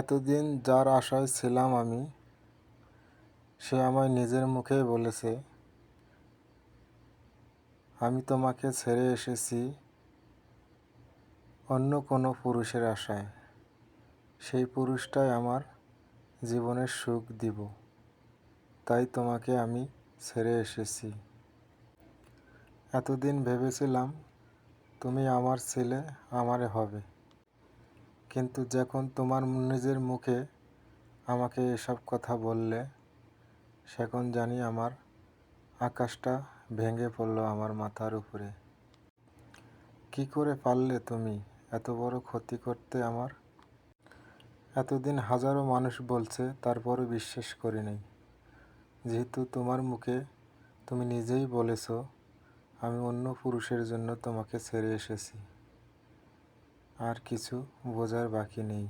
এতদিন যার আশায় ছিলাম আমি, সে আমায় নিজের মুখেই বলেছে, আমি তোমাকে ছেড়ে এসেছি অন্য কোনো পুরুষের আশায়। সেই পুরুষটাই আমার জীবনের সুখ দিব, তাই তোমাকে আমি ছেড়ে এসেছি। এতদিন ভেবেছিলাম তুমি আমার ছেলে, আমারে হবে, কিন্তু যখন তোমার নিজের মুখে আমাকে এসব কথা বললে, সেখন জানি আমার আকাশটা ভেঙে পড়ল আমার মাথার উপরে। কি করে পারলে তুমি এত বড় ক্ষতি করতে আমার? এতদিন হাজারো মানুষ বলছে, তারপরও বিশ্বাস করি নাই। যেহেতু তোমার মুখে তুমি নিজেই বলেছো আমি অন্য পুরুষের জন্য তোমাকে ছেড়ে এসেছি, আর কিছু বোঝার বাকি নেই।